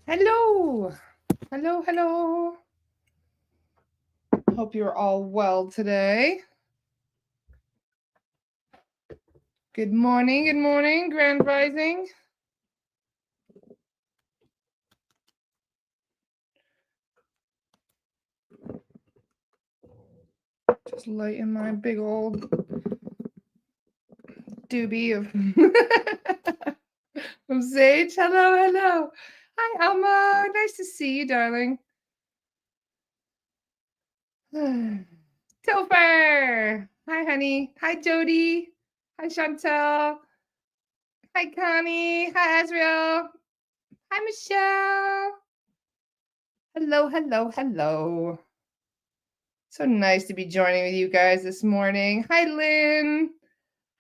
Hello. Hello, hello. Hope you're all well today. Good morning, Grand Rising. Just lighting my big old doobie of, of sage. Hello, hello. Hi, Alma. Nice to see you, darling. Topher. Hi, honey. Hi, Jody. Hi, Chantel. Hi, Connie. Hi, Azriel. Hi, Michelle. Hello, hello, hello. So nice to be joining with you guys this morning. Hi, Lynn.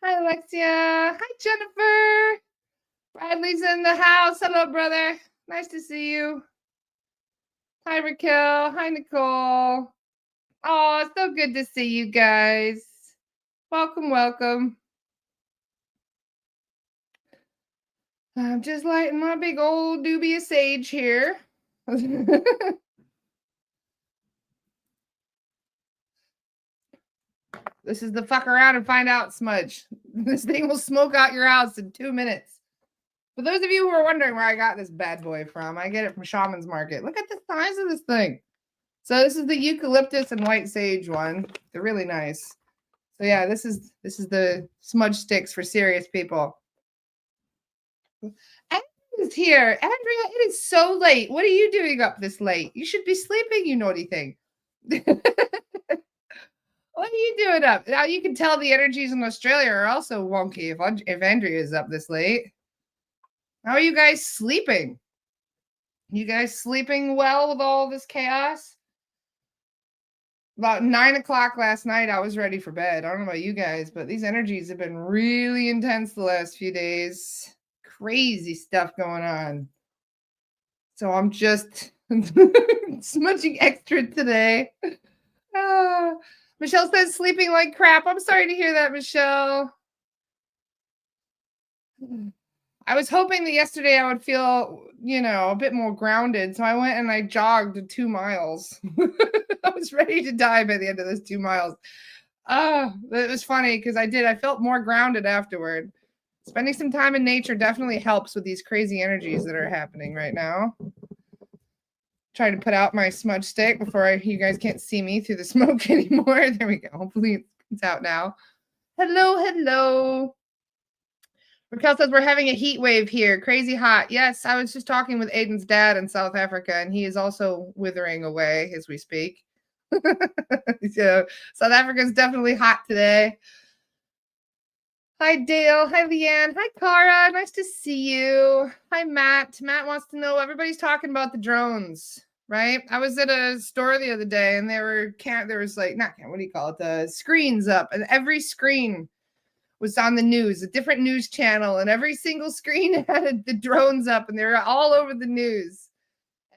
Hi, Alexia. Hi, Jennifer. Bradley's in the house. Hello, brother. Nice to see you. Hi, Raquel. Hi, Nicole. Oh, it's so good to see you guys. Welcome, welcome. I'm just lighting my big old doobie of sage here. This is the fuck around and find out smudge. This thing will smoke out your house in 2 minutes. For those of you who are wondering where I got this bad boy from, I get it from Shaman's Market. Look at the size of this thing. So this is the eucalyptus and white sage one. They're really nice. So yeah, this is the smudge sticks for serious people. Andrea's here. Andrea, it is so late. What are you doing up this late? You should be sleeping, you naughty thing. What are you doing up? Now you can tell the energies in Australia are also wonky if Andrea is up this late. How are you guys sleeping? You guys sleeping well with all this chaos? About 9 o'clock last night, I was ready for bed. I don't know about you guys, but these energies have been really intense the last few days. Crazy stuff going on. So I'm just smudging extra today. Michelle says sleeping like crap. I'm sorry to hear that, Michelle. I was hoping that yesterday I would feel, a bit more grounded. So I went and I jogged 2 miles. I was ready to die by the end of those 2 miles. It was funny because I felt more grounded afterward. Spending some time in nature definitely helps with these crazy energies that are happening right now. Trying to put out my smudge stick before you guys can't see me through the smoke anymore. There we go. Hopefully it's out now. Hello, hello. Raquel says we're having a heat wave here. Crazy hot. Yes, I was just talking with Aiden's dad in South Africa, and he is also withering away as we speak. So South Africa is definitely hot today. Hi, Dale. Hi, Leanne. Hi, Cara. Nice to see you. Hi, Matt. Matt wants to know, everybody's talking about the drones, right? I was at a store the other day, and there was like, what do you call it? The screens up, and every screen was on the news, a different news channel, and every single screen had the drones up, and they're all over the news.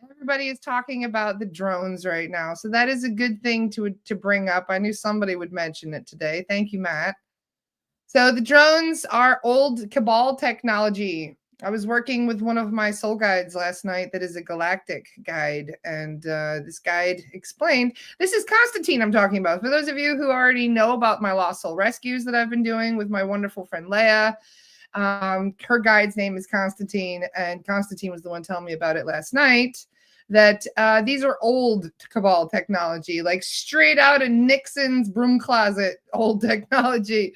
Everybody is talking about the drones right now. So that is a good thing to bring up. I knew somebody would mention it today. Thank you, Matt. So the drones are old Cabal technology. I was working with one of my soul guides last night that is a galactic guide, and this guide explained, this is Constantine I'm talking about. For those of you who already know about my lost soul rescues that I've been doing with my wonderful friend Leia, her guide's name is Constantine, and Constantine was the one telling me about it last night, that these are old Cabal technology, like straight out of Nixon's broom closet old technology.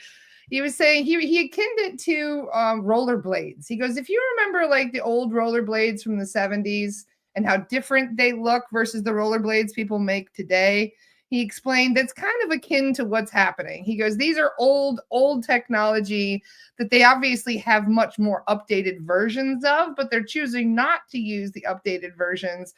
He was saying he akined it to rollerblades. He goes, if you remember like the old rollerblades from the 70s and how different they look versus the rollerblades people make today, he explained that's kind of akin to what's happening. He goes, these are old technology that they obviously have much more updated versions of, but they're choosing not to use the updated versions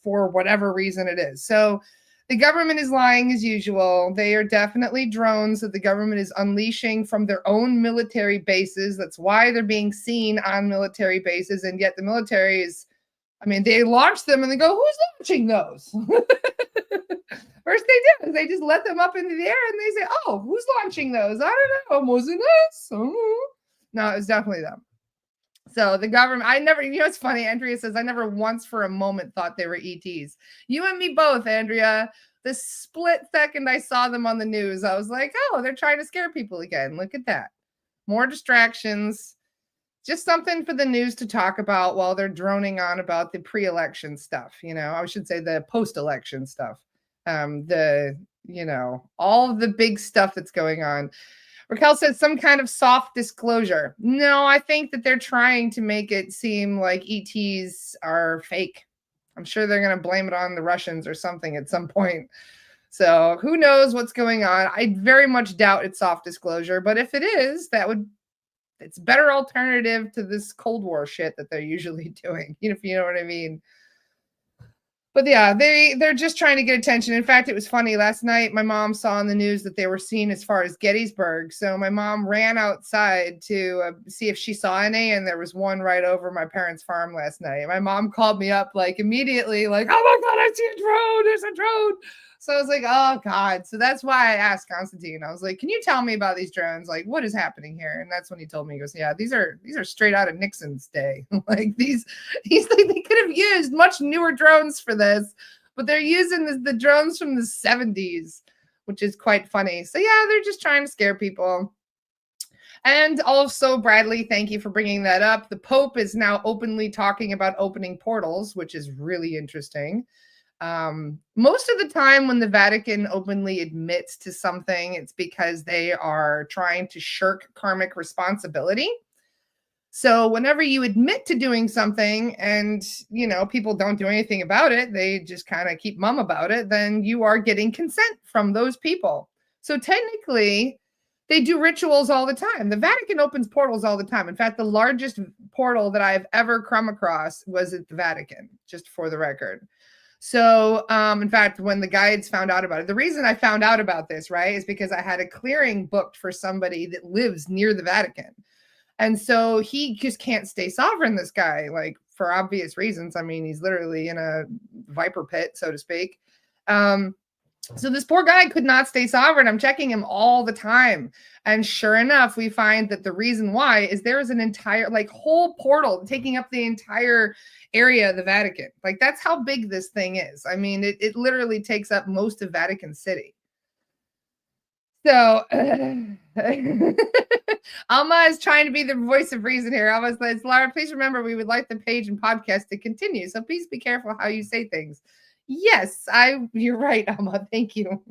for whatever reason it is. So the government is lying as usual. They are definitely drones that the government is unleashing from their own military bases. That's why they're being seen on military bases. And yet the military is, they launch them and they go, who's launching those? First they do is they just let them up into the air and they say, oh, who's launching those? I don't know. It wasn't us. Oh. No, it was definitely them. So the government, I never, it's funny. Andrea says, I never once for a moment thought they were ETs. You and me both, Andrea. The split second I saw them on the news, I was like, oh, they're trying to scare people again. Look at that. More distractions. Just something for the news to talk about while they're droning on about the pre-election stuff. I should say the post-election stuff. All of the big stuff that's going on. Raquel says some kind of soft disclosure. No, I think that they're trying to make it seem like ETs are fake. I'm sure they're going to blame it on the Russians or something at some point. So who knows what's going on? I very much doubt it's soft disclosure, but if it is, it's a better alternative to this Cold War shit that they're usually doing, if you know what I mean. But yeah, they're just trying to get attention. In fact, it was funny. Last night, my mom saw on the news that they were seen as far as Gettysburg. So my mom ran outside to see if she saw any, and there was one right over my parents' farm last night. My mom called me up immediately, oh my God, I see a drone. There's a drone. So I was like, oh God. So that's why I asked Constantine. I was like, can you tell me about these drones? What is happening here? And that's when he told me, he goes, yeah, these are straight out of Nixon's day. These they could have used much newer drones for this, but they're using the drones from the 70s, which is quite funny. So yeah, they're just trying to scare people. And also, Bradley, thank you for bringing that up. The Pope is now openly talking about opening portals, which is really interesting. Most of the time when the Vatican openly admits to something, it's because they are trying to shirk karmic responsibility. So whenever you admit to doing something and, people don't do anything about it, they just kind of keep mum about it, then you are getting consent from those people. So technically, they do rituals all the time. The Vatican opens portals all the time. In fact, the largest portal that I've ever come across was at the Vatican, just for the record. So, in fact, when the guides found out about it, the reason I found out about this, right, is because I had a clearing booked for somebody that lives near the Vatican. And so he just can't stay sovereign, this guy, for obvious reasons. I mean, he's literally in a viper pit, so to speak. So this poor guy could not stay sovereign. I'm checking him all the time. And sure enough, we find that the reason why is there is an entire whole portal taking up the entire area of the Vatican. That's how big this thing is. I mean, it literally takes up most of Vatican City. So Alma is trying to be the voice of reason here. Alma says, Laura, please remember we would like the page and podcast to continue. So please be careful how you say things. Yes, you're right, Alma. Thank you.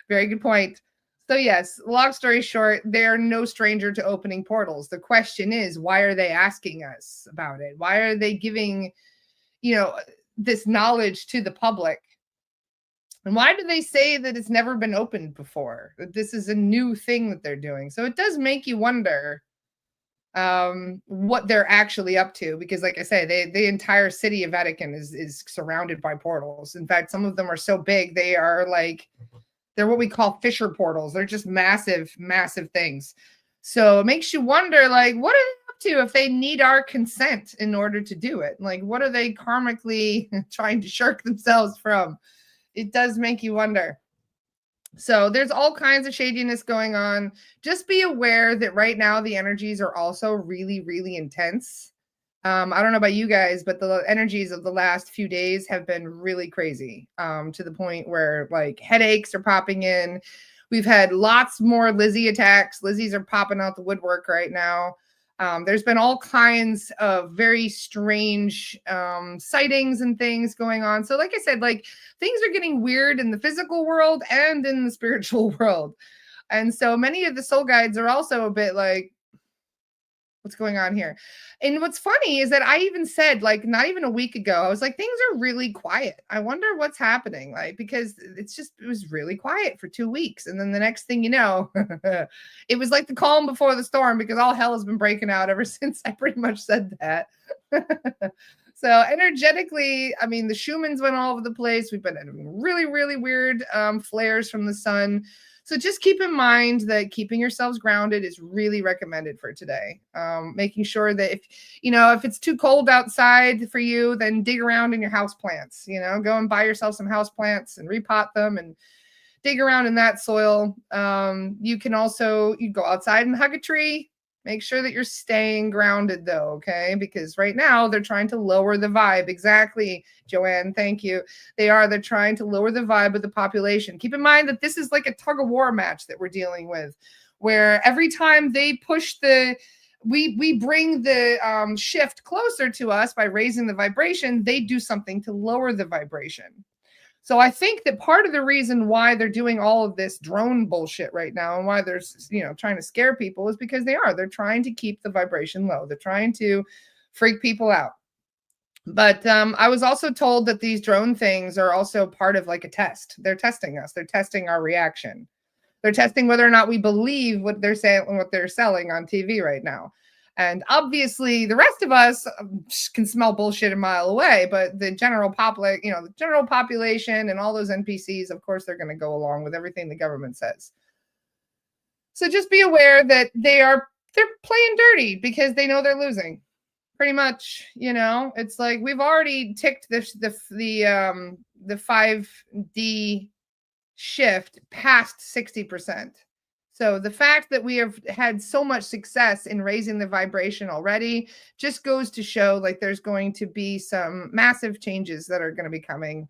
Very good point. So yes, long story short, they're no stranger to opening portals. The question is, why are they asking us about it? Why are they giving, this knowledge to the public? And why do they say that it's never been opened before? That this is a new thing that they're doing. So it does make you wonder what they're actually up to, because like I say, the entire city of Vatican is surrounded by portals. In fact, some of them are so big, they are they're what we call fissure portals. They're just massive things. So it makes you wonder, what are they up to if they need our consent in order to do it? What are they karmically trying to shirk themselves from? It does make you wonder. So there's all kinds of shadiness going on. Just be aware that right now the energies are also really, really intense. I don't know about you guys, but the energies of the last few days have been really crazy, to the point where headaches are popping in. We've had lots more Lizzie attacks. Lizzies are popping out the woodwork right now. There's been all kinds of very strange sightings and things going on. So like I said, things are getting weird in the physical world and in the spiritual world. And so many of the soul guides are also a bit what's going on here? And what's funny is that I even said, not even a week ago, I was like, things are really quiet. I wonder what's happening, because it was really quiet for 2 weeks. And then the next thing you know, it was like the calm before the storm, because all hell has been breaking out ever since I pretty much said that. So energetically, I mean, the Schumans went all over the place. We've been having really, really weird flares from the sun. So just keep in mind that keeping yourselves grounded is really recommended for today. Making sure that if it's too cold outside for you, then dig around in your house plants. Go and buy yourself some house plants and repot them and dig around in that soil. You can also go outside and hug a tree. Make sure that you're staying grounded though, okay? Because right now they're trying to lower the vibe. Exactly, Joanne. Thank you. They're trying to lower the vibe of the population. Keep in mind that this is like a tug of war match that we're dealing with, where every time they push we bring the shift closer to us by raising the vibration, they do something to lower the vibration. So I think that part of the reason why they're doing all of this drone bullshit right now and why they're, trying to scare people is because they're trying to keep the vibration low. They're trying to freak people out. But I was also told that these drone things are also part of like a test. They're testing us. They're testing our reaction. They're testing whether or not we believe what they're saying, what they're selling on TV right now. And obviously, the rest of us can smell bullshit a mile away, but the general the general population and all those NPCs, of course, they're going to go along with everything the government says. So just be aware that they're playing dirty because they know they're losing. Pretty much, it's like we've already ticked the 5D shift past 60%. So the fact that we have had so much success in raising the vibration already just goes to show like there's going to be some massive changes that are going to be coming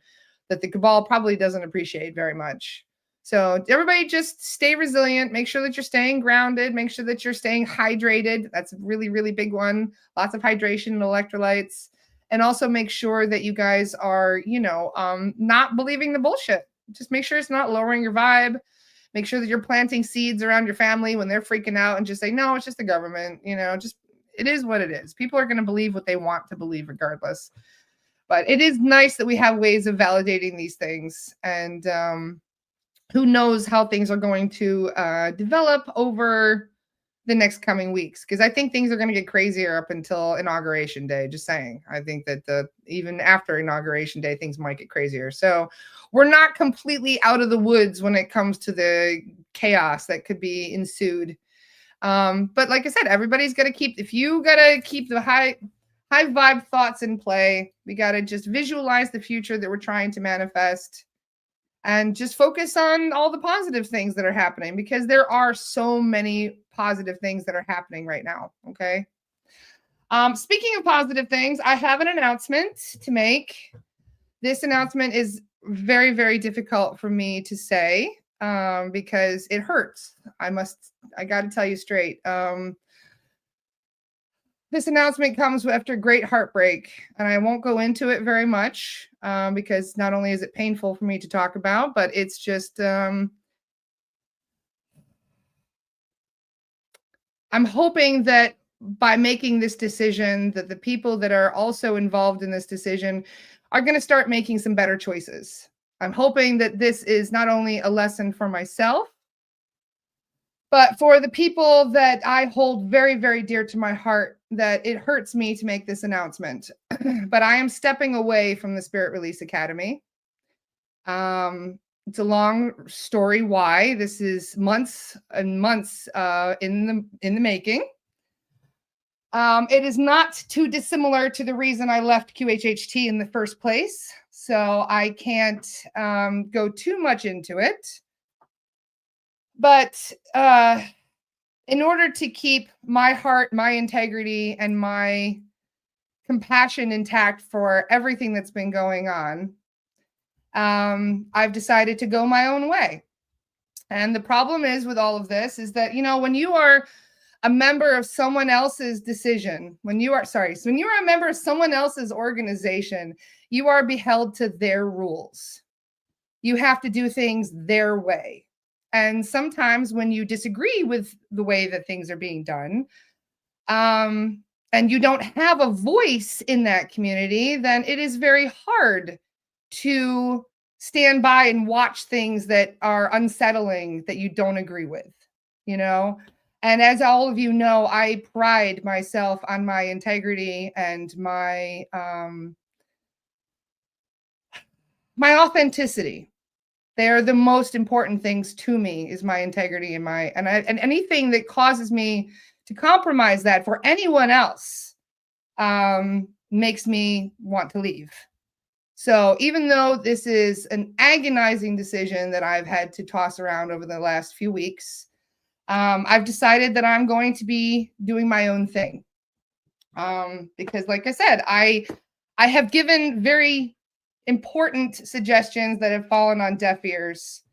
that the cabal probably doesn't appreciate very much. So everybody just stay resilient, make sure that you're staying grounded, make sure that you're staying hydrated. That's a really, really big one. Lots of hydration and electrolytes. And also make sure that you guys are, not believing the bullshit. Just make sure it's not lowering your vibe. Make sure that you're planting seeds around your family when they're freaking out and just say, no, it's just the government. Just it is what it is. People are going to believe what they want to believe regardless. But it is nice that we have ways of validating these things. And who knows how things are going to develop over the next coming weeks, because I think things are going to get crazier up until Inauguration Day. Just saying. I think that even after Inauguration Day, things might get crazier. So we're not completely out of the woods when it comes to the chaos that could be ensued. But like I said, everybody's got to if you got to keep the high vibe thoughts in play. We got to just visualize the future that we're trying to manifest and just focus on all the positive things that are happening, because there are so many positive things that are happening right now. Okay. Speaking of positive things, I have an announcement to make. This announcement is very, very difficult for me to say because it hurts. I got to tell you straight. This announcement comes after great heartbreak, and I won't go into it very much because not only is it painful for me to talk about, but it's just, I'm hoping that by making this decision, that the people that are also involved in this decision are going to start making some better choices. I'm hoping that this is not only a lesson for myself, but for the people that I hold very, very dear to my heart, that it hurts me to make this announcement. But I am stepping away from the Spirit Release Academy. It's a long story why. This is months and months in the making. It is not too dissimilar to the reason I left QHHT in the first place, so I can't go too much into it. But in order to keep my heart, my integrity, and my compassion intact for everything that's been going on, I've decided to go my own way. And the problem is with all of this is that, when you are a member of someone else's decision, when you are a member of someone else's organization, you are beheld to their rules. You have to do things their way. And sometimes when you disagree with the way that things are being done, and you don't have a voice in that community, then it is very hard to stand by and watch things that are unsettling that you don't agree with, And as all of you know, I pride myself on my integrity and my authenticity. They are the most important things to me, is my integrity and and anything that causes me to compromise that for anyone else makes me want to leave. So even though this is an agonizing decision that I've had to toss around over the last few weeks, I've decided that I'm going to be doing my own thing. Because like I said, I have given very important suggestions that have fallen on deaf ears,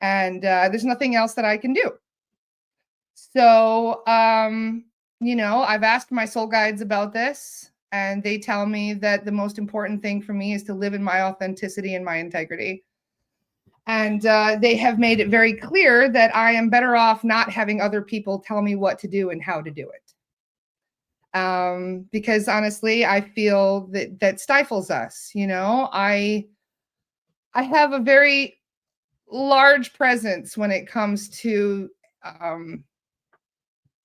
and there's nothing else that I can do. So, I've asked my soul guides about this, and they tell me that the most important thing for me is to live in my authenticity and my integrity. And they have made it very clear that I am better off not having other people tell me what to do and how to do it. Because honestly, I feel that that stifles us. I have a very large presence when it comes to um,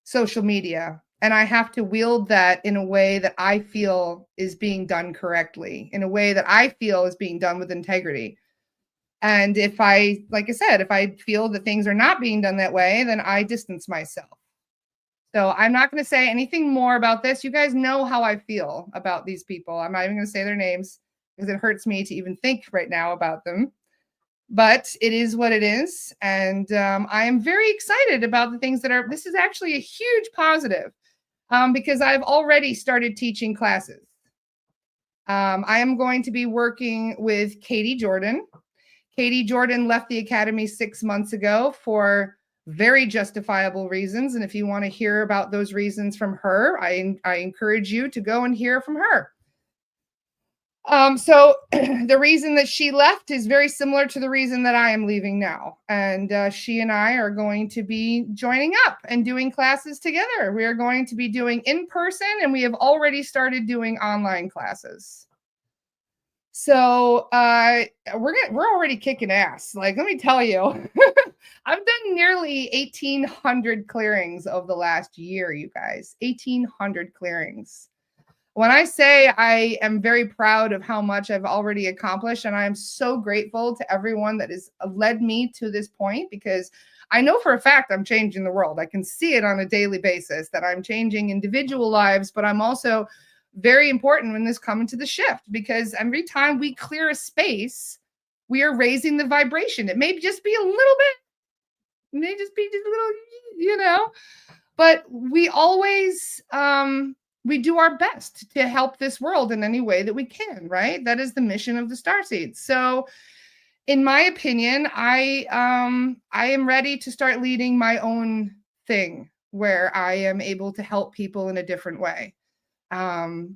social media, and I have to wield that in a way that I feel is being done correctly, in a way that I feel is being done with integrity. And if I, like I said, if I feel that things are not being done that way, then I distance myself. So I'm not going to say anything more about this. You guys know how I feel about these people. I'm not even going to say their names because it hurts me to even think right now about them. But it is what it is. And I am very excited about the things that are, this is actually a huge positive because I've already started teaching classes. I am going to be working with Katie Jordan. Katie Jordan left the academy 6 months ago for very justifiable reasons. And if you want to hear about those reasons from her, I encourage you to go and hear from her. So the reason that she left is very similar to the reason that I am leaving now. And she and I are going to be joining up and doing classes together. We are going to be doing in person, and we have already started doing online classes. So we're already kicking ass. Like, let me tell you, I've done nearly 1,800 clearings over the last year, you guys. 1,800 clearings. When I say I am very proud of how much I've already accomplished, and I am so grateful to everyone that has led me to this point, because I know for a fact I'm changing the world. I can see it on a daily basis that I'm changing individual lives, but I'm also very important when this comes to the shift, because every time we clear a space, we are raising the vibration. It may just be a little bit, it may just be just a little, but we always we do our best to help this world in any way that we can, right? That is the mission of the Starseeds. So in my opinion, I am ready to start leading my own thing where I am able to help people in a different way.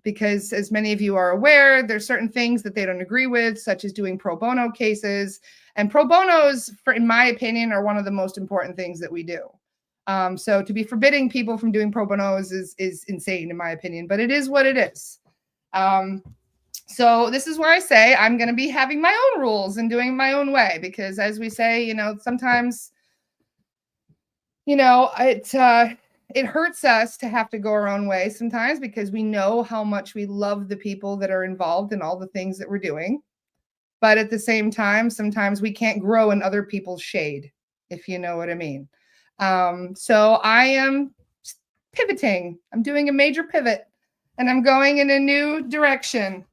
Because as many of you are aware, there's certain things that they don't agree with, such as doing pro bono cases. And pro bonos, in my opinion, are one of the most important things that we do. So to be forbidding people from doing pro bonos is insane, in my opinion, but it is what it is. So this is where I say I'm going to be having my own rules and doing my own way, because as we say, sometimes, it hurts us to have to go our own way sometimes, because we know how much we love the people that are involved in all the things that we're doing. But at the same time, sometimes we can't grow in other people's shade, if you know what I mean. So I am pivoting. I'm doing a major pivot, and I'm going in a new direction.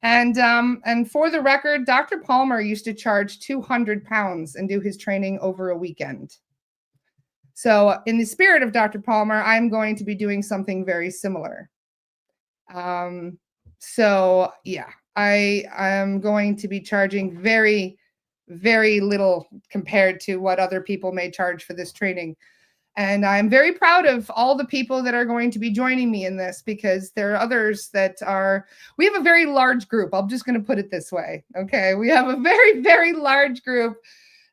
And for the record, Dr. Palmer used to charge 200 pounds and do his training over a weekend. So in the spirit of Dr. Palmer, I'm going to be doing something very similar. So yeah, I am going to be charging very, very little compared to what other people may charge for this training. And I'm very proud of all the people that are going to be joining me in this, because there are others that we have a very large group. I'm just going to put it this way. Okay. We have a very, very large group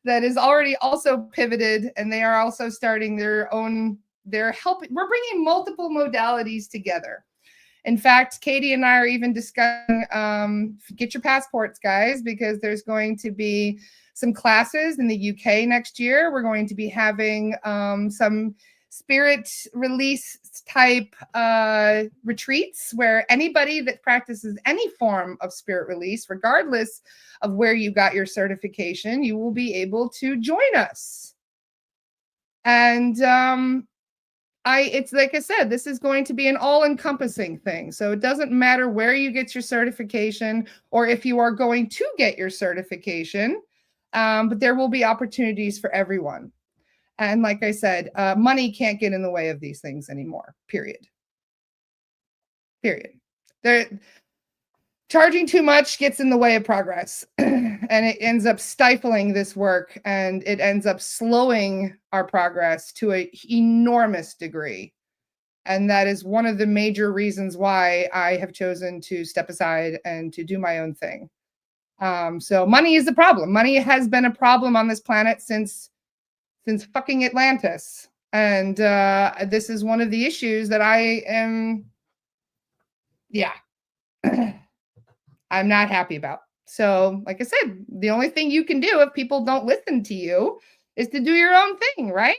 that is already also pivoted, and they are also starting their own, they're helping, we're bringing multiple modalities together. In fact, Katie and I are even discussing, get your passports, guys, because there's going to be some classes in the UK next year. We're going to be having some spirit release type retreats where anybody that practices any form of spirit release, regardless of where you got your certification, you will be able to join us. And it's like I said, this is going to be an all-encompassing thing. So it doesn't matter where you get your certification or if you are going to get your certification, but there will be opportunities for everyone. And like I said, money can't get in the way of these things anymore. Period. Period. There, charging too much gets in the way of progress, and it ends up stifling this work, and it ends up slowing our progress to an enormous degree. And that is one of the major reasons why I have chosen to step aside and to do my own thing. So money is the problem. Money has been a problem on this planet since fucking Atlantis. And this is one of the issues that I am, yeah, I'm not happy about. So, like I said, the only thing you can do if people don't listen to you is to do your own thing, right?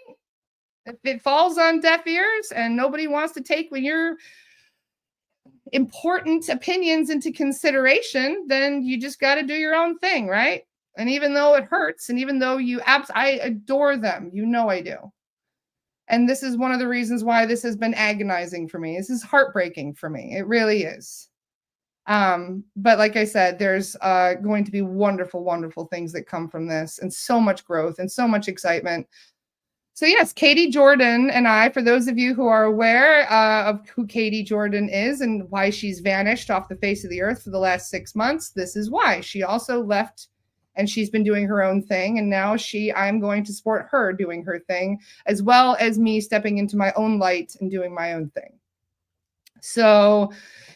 If it falls on deaf ears and nobody wants to take your important opinions into consideration, then you just got to do your own thing, right? And even though it hurts, and even though I adore them, I do. And this is one of the reasons why this has been agonizing for me. This is heartbreaking for me. It really is. But like I said, there's going to be wonderful, wonderful things that come from this, and so much growth and so much excitement. So yes, Katie Jordan and I, for those of you who are aware of who Katie Jordan is and why she's vanished off the face of the earth for the last 6 months, this is why. She also left, and she's been doing her own thing. And now I'm going to support her doing her thing, as well as me stepping into my own light and doing my own thing. So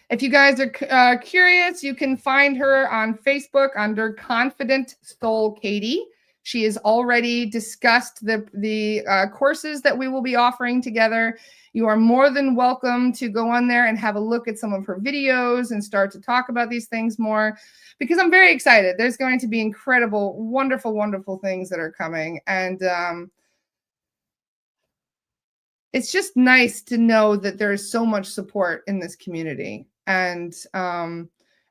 if you guys are curious, you can find her on Facebook under Confident Soul Katie. She has already discussed the courses that we will be offering together. You are more than welcome to go on there and have a look at some of her videos and start to talk about these things more, because I'm very excited. There's going to be incredible, wonderful, wonderful things that are coming. And it's just nice to know that there is so much support in this community. And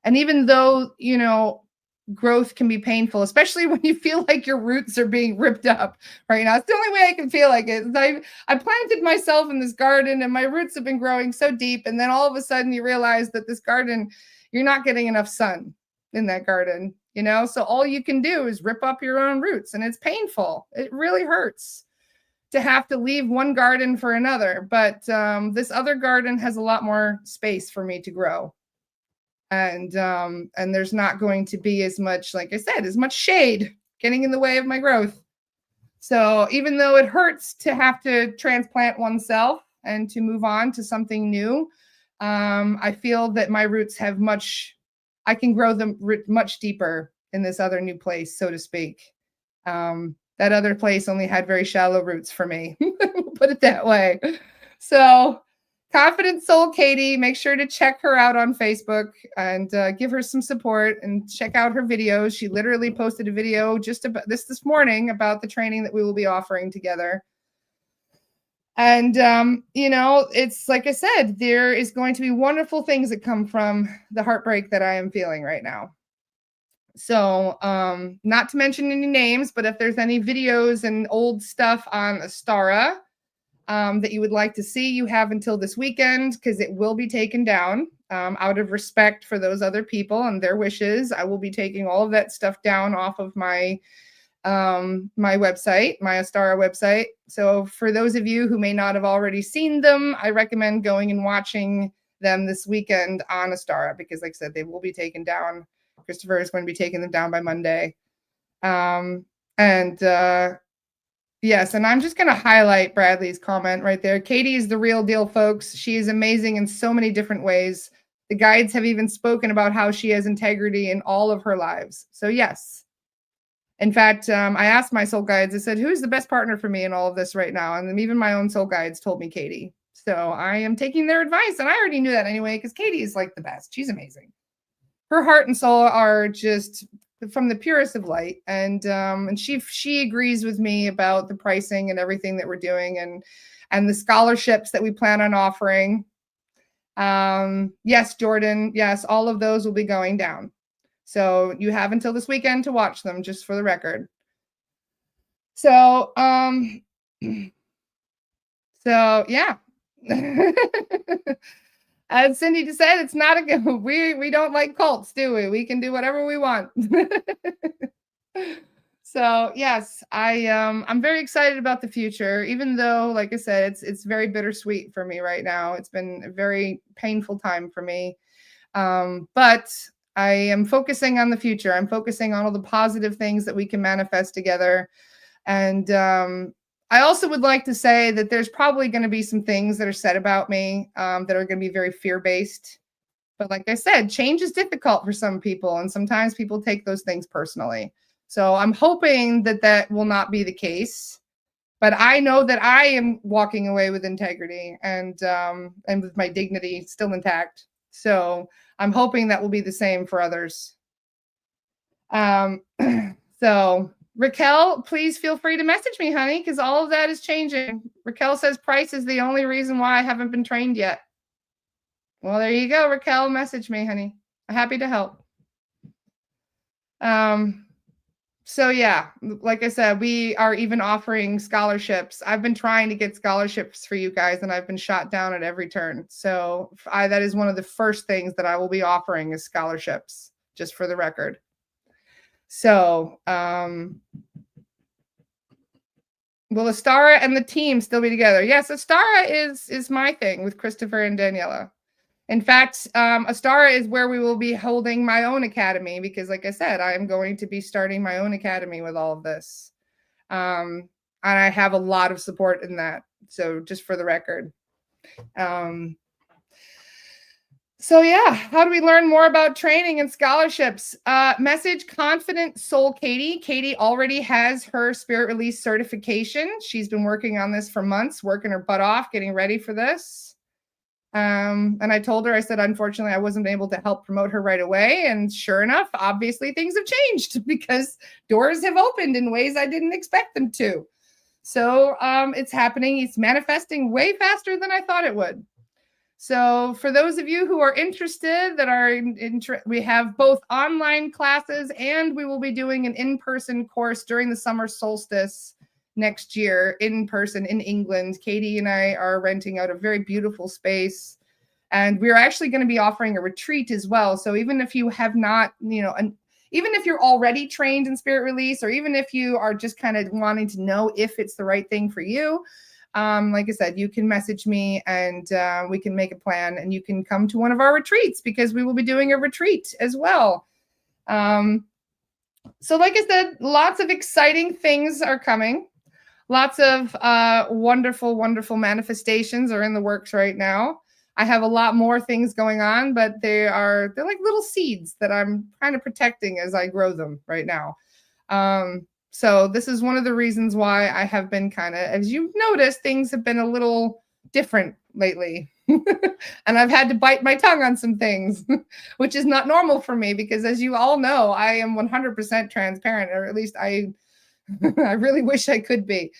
even though, growth can be painful, especially when you feel like your roots are being ripped up right now. It's the only way I can feel like it. I planted myself in this garden, and my roots have been growing so deep. And then all of a sudden you realize that this garden, you're not getting enough sun in that garden, So all you can do is rip up your own roots, and it's painful. It really hurts to have to leave one garden for another. But this other garden has a lot more space for me to grow. And there's not going to be as much, like I said, as much shade getting in the way of my growth. So even though it hurts to have to transplant oneself and to move on to something new, I feel that my roots I can grow them much deeper in this other new place, so to speak. That other place only had very shallow roots for me, put it that way. So Confident Soul Katie, make sure to check her out on Facebook and give her some support and check out her videos. She literally posted a video just about this morning about the training that we will be offering together. And, it's like I said, there is going to be wonderful things that come from the heartbreak that I am feeling right now. So, not to mention any names, but if there's any videos and old stuff on Astara that you would like to see, you have until this weekend, because it will be taken down. Out of respect for those other people and their wishes, I will be taking all of that stuff down off of my website, my Astara website. So for those of you who may not have already seen them, I recommend going and watching them this weekend on Astara, because like I said, they will be taken down. Christopher is going to be taking them down by Monday. Yes, and I'm just going to highlight Bradley's comment right there. Katie is the real deal, folks. She is amazing in so many different ways. The guides have even spoken about how she has integrity in all of her lives. So yes. In fact, I asked my soul guides, I said, who's the best partner for me in all of this right now? And even my own soul guides told me Katie. So I am taking their advice. And I already knew that anyway, because Katie is like the best. She's amazing. Her heart and soul are just from the purest of light. And she agrees with me about the pricing and everything that we're doing, and the scholarships that we plan on offering. Yes, Jordan. Yes, all of those will be going down. So you have until this weekend to watch them, just for the record. So, yeah. As Cindy just said, it's not we don't like cults, do we? We can do whatever we want. So yes, I'm very excited about the future, even though, like I said, it's very bittersweet for me right now. It's been a very painful time for me. But I am focusing on the future. I'm focusing on all the positive things that we can manifest together. And I also would like to say that there's probably going to be some things that are said about me that are going to be very fear based. But like I said, change is difficult for some people, and sometimes people take those things personally. So I'm hoping that that will not be the case. But I know that I am walking away with integrity and with my dignity still intact. So I'm hoping that will be the same for others. Um, so Raquel, please feel free to message me, honey, because all of that is changing. Raquel says price is the only reason why I haven't been trained yet. Well, there you go, Raquel. Message me, honey. I'm happy to help. Um, so yeah, like I said, we are even offering scholarships. I've been trying to get scholarships for you guys, and I've been shot down at every turn. So that is one of the first things that I will be offering is scholarships, just for the record. So will Astara and the team still be together? Yes, Astara is my thing with Christopher and Daniela. In fact, Astara is where we will be holding my own academy because, like I said, I am going to be starting my own academy with all of this. And I have a lot of support in that. So just for the record. So yeah, how do we learn more about training and scholarships? Message Confident Soul Katie. Katie already has her Spirit Release certification. She's been working on this for months, working her butt off, getting ready for this. And I told her, I said, unfortunately, I wasn't able to help promote her right away. And sure enough, obviously things have changed because doors have opened in ways I didn't expect them to. So it's happening. It's manifesting way faster than I thought it would. So for those of you who are interested that are we have both online classes and we will be doing an in-person course during the summer solstice next year in person in England. Katie and I are renting out a very beautiful space, and we're actually going to be offering a retreat as well. So even if you have not, even if you're already trained in Spirit Release, or even if you are just kind of wanting to know if it's the right thing for you, like I said, you can message me and we can make a plan and you can come to one of our retreats because we will be doing a retreat as well. So like I said, lots of exciting things are coming. Lots of wonderful, wonderful manifestations are in the works right now. I have a lot more things going on, but they're like little seeds that I'm kind of protecting as I grow them right now. So this is one of the reasons why I have been kind of, as you've noticed, things have been a little different lately. And I've had to bite my tongue on some things, which is not normal for me because, as you all know, I am 100% transparent, or at least I really wish I could be.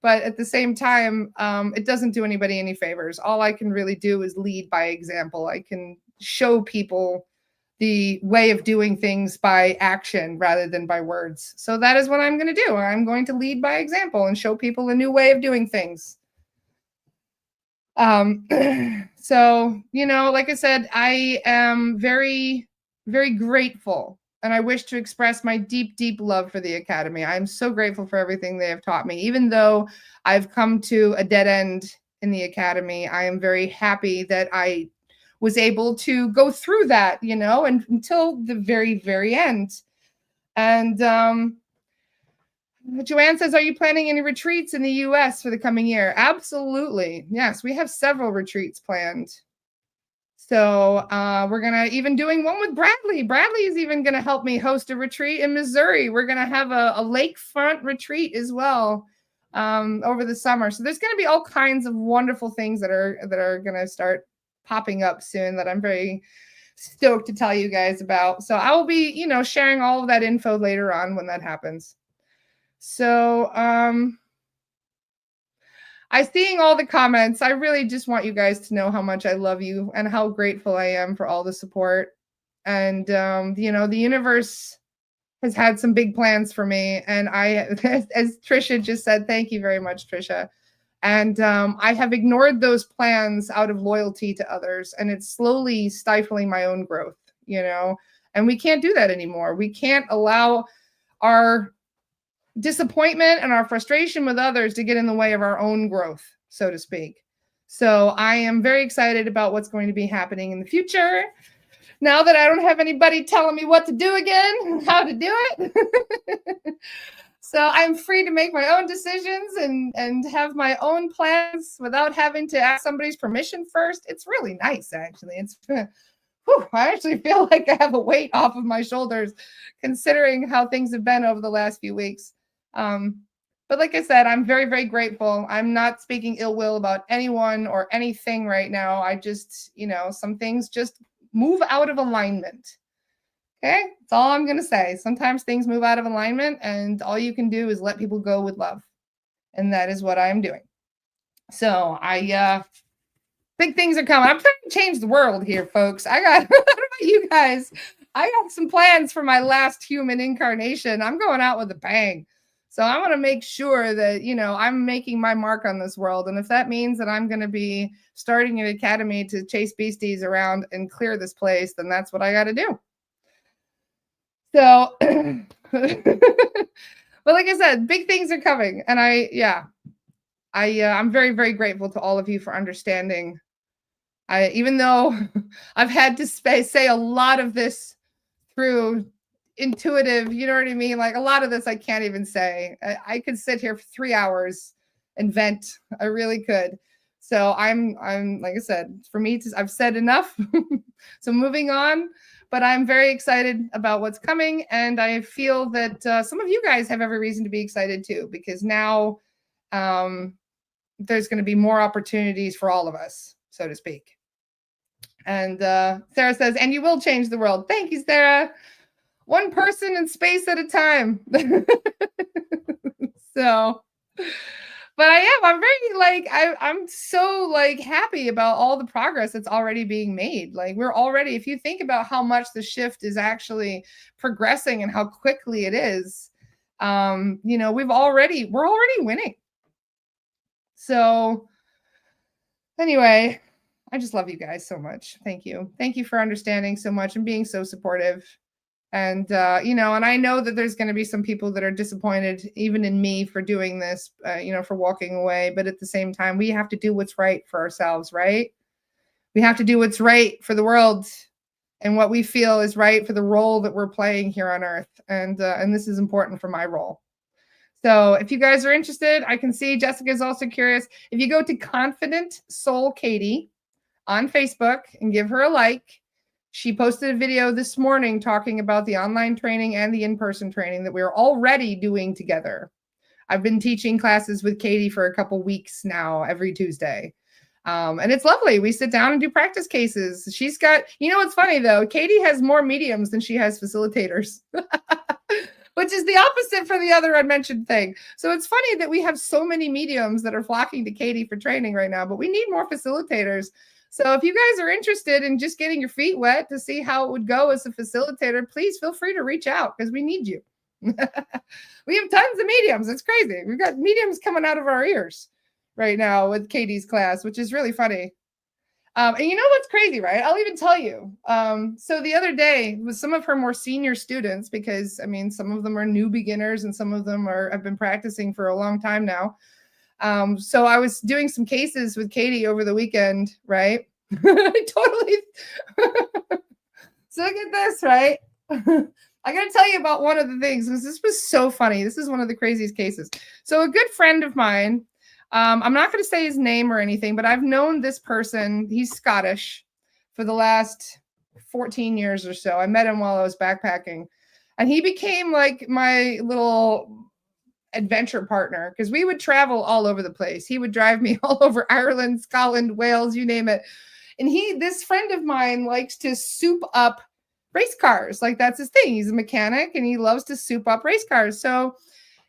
But at the same time, it doesn't do anybody any favors. All I can really do is lead by example. I can show people the way of doing things by action rather than by words. So that is what I'm going to do. I'm going to lead by example and show people a new way of doing things. So, like I said, I am very, very grateful. And I wish to express my deep, deep love for the Academy. I'm so grateful for everything they have taught me. Even though I've come to a dead end in the Academy, I am very happy that I was able to go through that, and until the very, very end. And Joanne says, are you planning any retreats in the US for the coming year? Absolutely. Yes, we have several retreats planned. So we're going to even doing one with Bradley. Bradley is even going to help me host a retreat in Missouri. We're going to have a lakefront retreat as well over the summer. So there's going to be all kinds of wonderful things that are going to start popping up soon that I'm very stoked to tell you guys about. So I will be, sharing all of that info later on when that happens. So I seeing all the comments. I really just want you guys to know how much I love you and how grateful I am for all the support. And the universe has had some big plans for me. And I, as Trisha just said, thank you very much, Trisha. And I have ignored those plans out of loyalty to others, and it's slowly stifling my own growth, and we can't do that anymore. We can't allow our disappointment and our frustration with others to get in the way of our own growth, so to speak. So I am very excited about what's going to be happening in the future. Now that I don't have anybody telling me what to do again, how to do it. So I'm free to make my own decisions and have my own plans without having to ask somebody's permission first. It's really nice, actually. It's I actually feel like I have a weight off of my shoulders, considering how things have been over the last few weeks. But like I said, I'm very, very grateful. I'm not speaking ill will about anyone or anything right now. I just, some things just move out of alignment. Okay, that's all I'm going to say. Sometimes things move out of alignment, and all you can do is let people go with love. And that is what I'm doing. So big things are coming. I'm trying to change the world here, folks. I don't know about you guys. I got some plans for my last human incarnation. I'm going out with a bang. So I want to make sure that, I'm making my mark on this world. And if that means that I'm going to be starting an academy to chase beasties around and clear this place, then that's what I got to do. So, but like I said, big things are coming. And I'm very, very grateful to all of you for understanding. Even though I've had to say a lot of this through intuitive, you know what I mean? Like a lot of this I can't even say. I could sit here for 3 hours and vent. I really could. So I'm like I said, for me, I've said enough. So moving on. But I'm very excited about what's coming. And I feel that some of you guys have every reason to be excited too, because now there's going to be more opportunities for all of us, so to speak. And Sarah says, and you will change the world. Thank you, Sarah. One person in space at a time. So, but I'm very I'm so happy about all the progress that's already being made. Like we're already, if you think about how much the shift is actually progressing and how quickly it is, we're already winning. So anyway, I just love you guys so much. Thank you. Thank you for understanding so much and being so supportive. And, and I know that there's going to be some people that are disappointed even in me for doing this, for walking away. But at the same time, we have to do what's right for ourselves, right? We have to do what's right for the world and what we feel is right for the role that we're playing here on Earth. And this is important for my role. So if you guys are interested, I can see Jessica's also curious. If you go to Confident Soul Katie on Facebook and give her a like, she posted a video this morning talking about the online training and the in-person training that we're already doing together. I've been teaching classes with Katie for a couple weeks now, every Tuesday. And it's lovely. We sit down and do practice cases. She's got, what's funny though, Katie has more mediums than she has facilitators, which is the opposite for the other unmentioned thing. So it's funny that we have so many mediums that are flocking to Katie for training right now, but we need more facilitators. So if you guys are interested in just getting your feet wet to see how it would go as a facilitator, please feel free to reach out because we need you. We have tons of mediums. It's crazy. We've got mediums coming out of our ears right now with Katie's class, which is really funny. And you know what's crazy, right? I'll even tell you. So the other day with some of her more senior students, because some of them are new beginners and some of them have been practicing for a long time now. So I was doing some cases with Katie over the weekend, right? I totally. So look at this, right? I got to tell you about one of the things because this was so funny. This is one of the craziest cases. So a good friend of mine, I'm not going to say his name or anything, but I've known this person. He's Scottish for the last 14 years or so. I met him while I was backpacking, and he became like my little adventure partner because we would travel all over the place. He would drive me all over Ireland, Scotland, Wales, you name it. And this friend of mine likes to soup up race cars. Like that's his thing. He's a mechanic and he loves to soup up race cars. So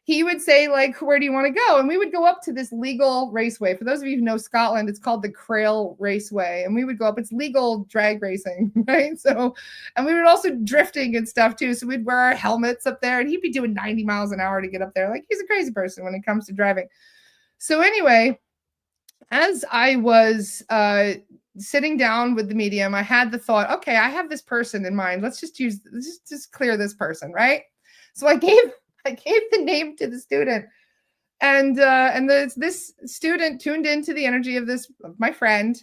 he would say like, where do you want to go? And we would go up to this legal raceway. For those of you who know Scotland, it's called the Crail Raceway. And we would go up, it's legal drag racing, right? So, and we would also drifting and stuff too. So we'd wear our helmets up there and he'd be doing 90 miles an hour to get up there. Like he's a crazy person when it comes to driving. So anyway, as I was sitting down with the medium, I had the thought, okay, I have this person in mind. Let's just clear this person, right? So I gave I gave the name to the student, and this student tuned into the energy of my friend,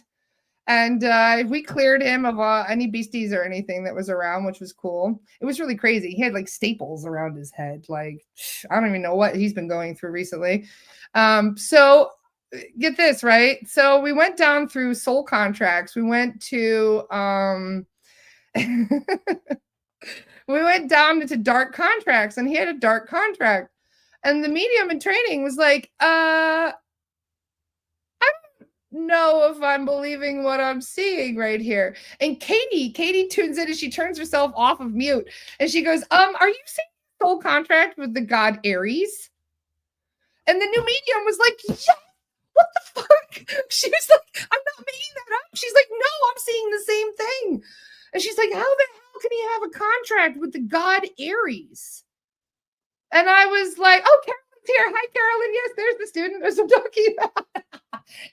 and we cleared him of any beasties or anything that was around, which was cool. It was really crazy. He had like staples around his head. Like, I don't even know what he's been going through recently. So get this, right? So we went down through soul contracts. We went to we went down into dark contracts, and he had a dark contract. And the medium in training was like, know if I'm believing what I'm seeing right here. And Katie tunes in, and she turns herself off of mute, and she goes, are you seeing soul contract with the god Aries? And the new medium was like, yeah, what the fuck? She was like, I'm not making that up. She's like, no, I'm seeing the same thing. And she's like, how the hell can he have a contract with the god Aries? And I was like, oh, Carolyn's here. Hi, Carolyn. Yes, there's the student I was talking about.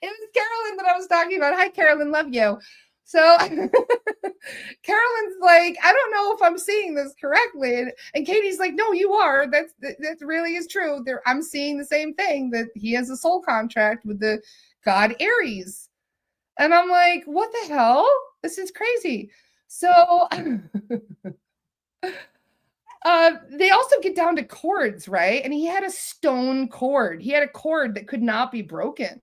It was Carolyn that I was talking about. Hi, Carolyn. Love you. So Carolyn's like, I don't know if I'm seeing this correctly. And Katie's like, no, you are. That really is true. I'm seeing the same thing, that he has a soul contract with the god Aries. And I'm like, what the hell? This is crazy. So they also get down to cords, right? And he had a stone cord. He had a cord that could not be broken.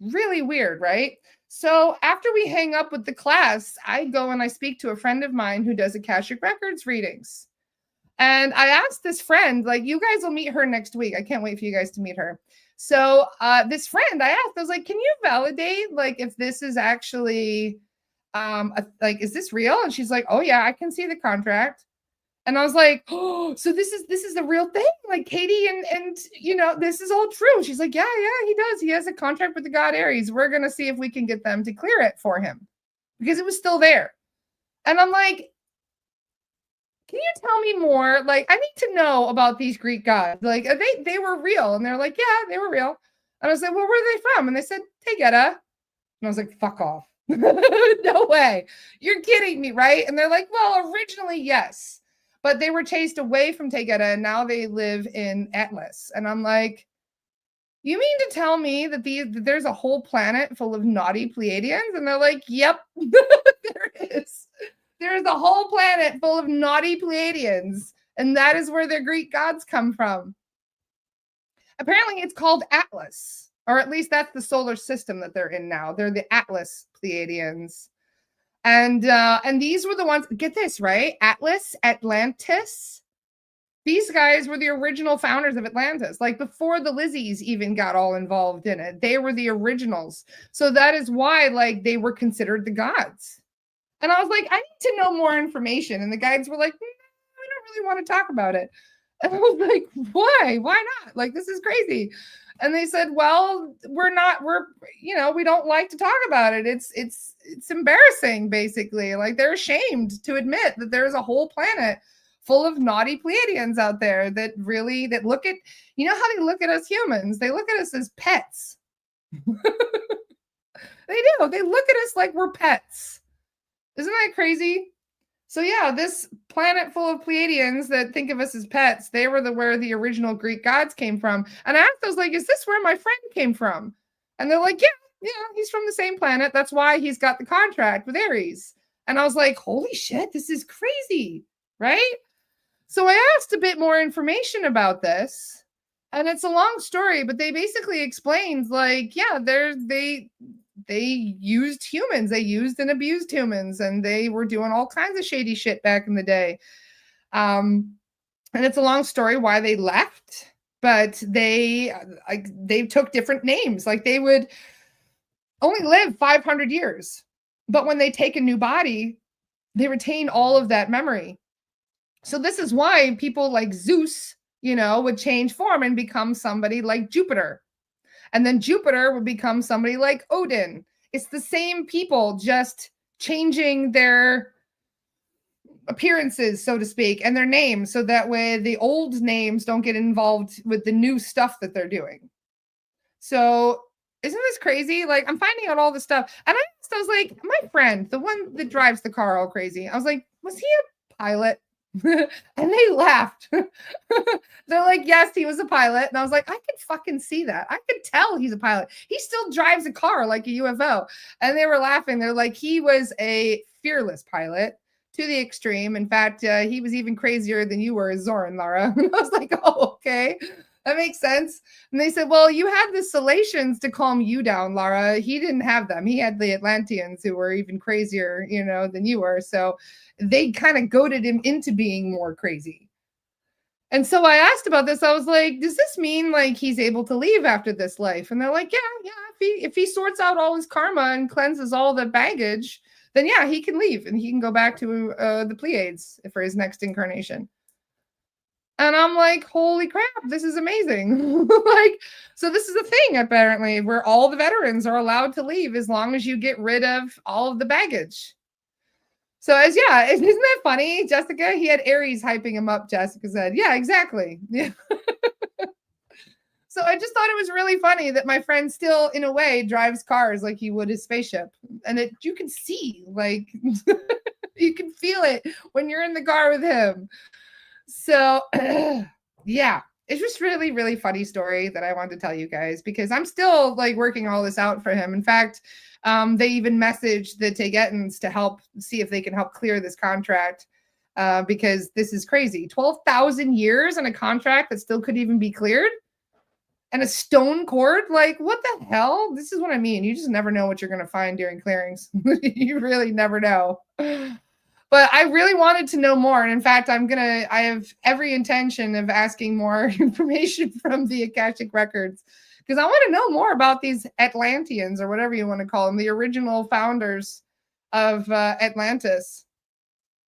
Really weird, right? So after we hang up with the class, I go and I speak to a friend of mine who does Akashic Records readings. And I asked this friend, like, you guys will meet her next week. I can't wait for you guys to meet her. So this friend, I asked, I was like, can you validate, like, if this is actually, like, is this real? And she's like, oh yeah, I can see the contract. And I was like, oh, so this is the real thing. Like Katie and this is all true. She's like, yeah, he does. He has a contract with the god Aries. We're going to see if we can get them to clear it for him, because it was still there. And I'm like, can you tell me more? Like, I need to know about these Greek gods. Like, they were real. And they're like, yeah, they were real. And I was like, well, where are they from? And they said, Tegeta. And I was like, fuck off. No way. You're kidding me, right? And they're like, well, originally, yes. But they were chased away from Tegeta, and now they live in Atlas. And I'm like, you mean to tell me that there's a whole planet full of naughty Pleiadians? And they're like, yep, there is. There's a whole planet full of naughty Pleiadians, and that is where their Greek gods come from. Apparently, it's called Atlas, or at least that's the solar system that they're in now. They're the Atlas Pleiadians. And these were the ones, get this, right? Atlas, Atlantis. These guys were the original founders of Atlantis. Like before the Lizzies even got all involved in it. They were the originals. So that is why, like, they were considered the gods. And I was like, I need to know more information. And the guides were like, I don't really want to talk about it. And I was like, why? Why not? Like, this is crazy. And they said, well, we don't like to talk about it. It's embarrassing, basically. Like, they're ashamed to admit that there's a whole planet full of naughty Pleiadians out there that look at, how they look at us humans. They look at us as pets. They do. They look at us like we're pets. Isn't that crazy? So yeah, this planet full of Pleiadians that think of us as pets, they were where the original Greek gods came from. And I asked, I was like, is this where my friend came from? And they're like, yeah, he's from the same planet. That's why he's got the contract with Aries. And I was like, holy shit, this is crazy, right? So I asked a bit more information about this. And it's a long story, but they basically explained, like, yeah, they used humans. They used and abused humans, and they were doing all kinds of shady shit back in the day. And it's a long story why they left, but they took different names. Like, they would only live 500 years, but when they take a new body, they retain all of that memory. So this is why people like Zeus, would change form and become somebody like Jupiter. And then Jupiter would become somebody like Odin. It's the same people, just changing their appearances, so to speak, and their names, so that way the old names don't get involved with the new stuff that they're doing. So isn't this crazy? Like, I'm finding out all this stuff. And I was like, my friend, the one that drives the car all crazy, I was like, was he a pilot? And they laughed. They're like, yes, he was a pilot. And I was like, I could fucking see that. I could tell he's a pilot. He still drives a car like a UFO. And they were laughing. They're like, he was a fearless pilot to the extreme. In fact, he was even crazier than you were, Zoran, Lara. And I was like, oh, okay. That makes sense. And they said, well, you had the Salacians to calm you down, Lara. He didn't have them. He had the Atlanteans who were even crazier, than you were. So they kind of goaded him into being more crazy. And so I asked about this. I was like, does this mean like he's able to leave after this life? And they're like, yeah. If he sorts out all his karma and cleanses all the baggage, then yeah, he can leave and he can go back to the Pleiades for his next incarnation. And I'm like, holy crap, this is amazing. So this is a thing, apparently, where all the veterans are allowed to leave as long as you get rid of all of the baggage. So isn't that funny, Jessica? He had Aries hyping him up, Jessica said. Yeah, exactly. Yeah. So I just thought it was really funny that my friend still, in a way, drives cars like he would his spaceship. And you can see, like, you can feel it when you're in the car with him. So, yeah, it's just really, really funny story that I wanted to tell you guys because I'm still like working all this out for him. In fact, they even messaged the Tegetans to help see if they can help clear this contract because this is crazy. 12,000 years on a contract that still could even be cleared and a stone court. Like, what the hell? This is what I mean. You just never know what you're going to find during clearings. You really never know. But I really wanted to know more. And in fact, I have every intention of asking more information from the Akashic Records because I want to know more about these Atlanteans or whatever you want to call them, the original founders of Atlantis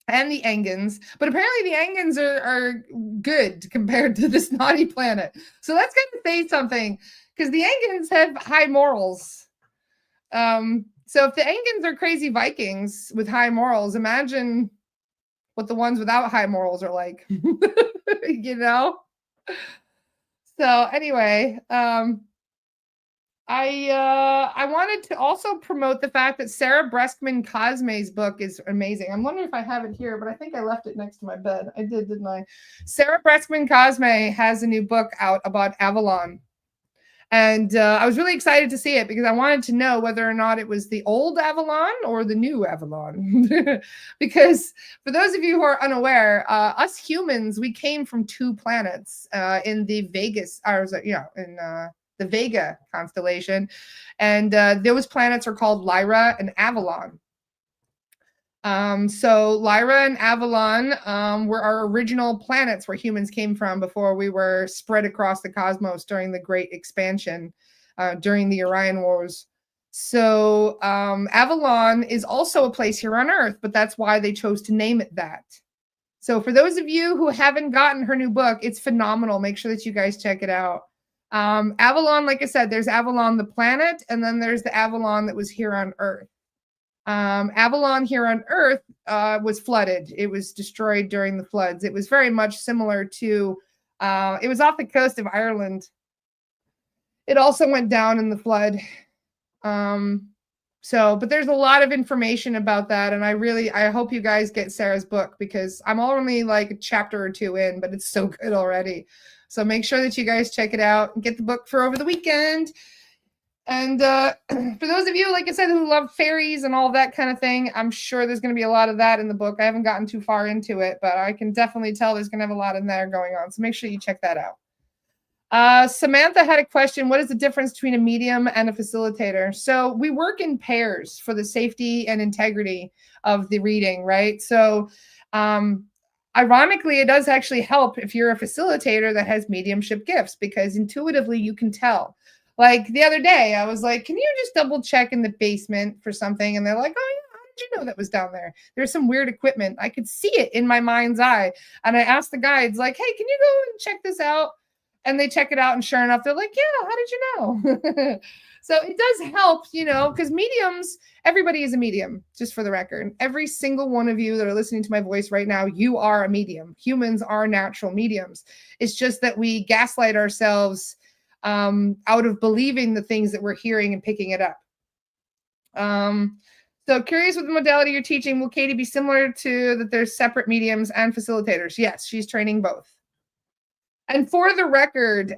and the Engans. But apparently the Engans are good compared to this naughty planet. So that's going to say something because the Engans have high morals. So if the Engans are crazy Vikings with high morals, imagine what the ones without high morals are like, So anyway, I wanted to also promote the fact that Sarah Breskman Cosme's book is amazing. I'm wondering if I have it here, but I think I left it next to my bed. I did, didn't I? Sarah Breskman Cosme has a new book out about Avalon. And I was really excited to see it because I wanted to know whether or not it was the old Avalon or the new Avalon. Because for those of you who are unaware, us humans, we came from two planets in the the Vega constellation. And those planets are called Lyra and Avalon. So Lyra and Avalon were our original planets where humans came from before we were spread across the cosmos during the Great Expansion, during the Orion Wars. So Avalon is also a place here on Earth, but that's why they chose to name it that. So for those of you who haven't gotten her new book, it's phenomenal. Make sure that you guys check it out. Avalon, like I said, there's Avalon the planet, and then there's the Avalon that was here on Earth. Avalon here on Earth was flooded. It was destroyed during the floods. It was very much similar to, it was off the coast of Ireland. It also went down in the flood. But there's a lot of information about that. And I hope you guys get Sarah's book because I'm only like a chapter or two in, but it's so good already. So make sure that you guys check it out and get the book for over the weekend. And for those of you, like I said, who love fairies and all that kind of thing, I'm sure there's going to be a lot of that in the book. I haven't gotten too far into it, but I can definitely tell there's going to have a lot in there going on. So make sure you check that out. Samantha had a question. What is the difference between a medium and a facilitator? So we work in pairs for the safety and integrity of the reading, right? So ironically, it does actually help if you're a facilitator that has mediumship gifts because intuitively you can tell. Like the other day, I was like, can you just double check in the basement for something? And they're like, oh, yeah, how did you know that was down there? There's some weird equipment. I could see it in my mind's eye. And I asked the guides, like, hey, can you go and check this out? And they check it out. And sure enough, they're like, yeah, how did you know? So it does help, because mediums, everybody is a medium, just for the record. Every single one of you that are listening to my voice right now, you are a medium. Humans are natural mediums. It's just that we gaslight ourselves out of believing the things that we're hearing and picking it up. So curious with the modality you're teaching, will Katie be similar to that there's separate mediums and facilitators? Yes, she's training both. And for the record,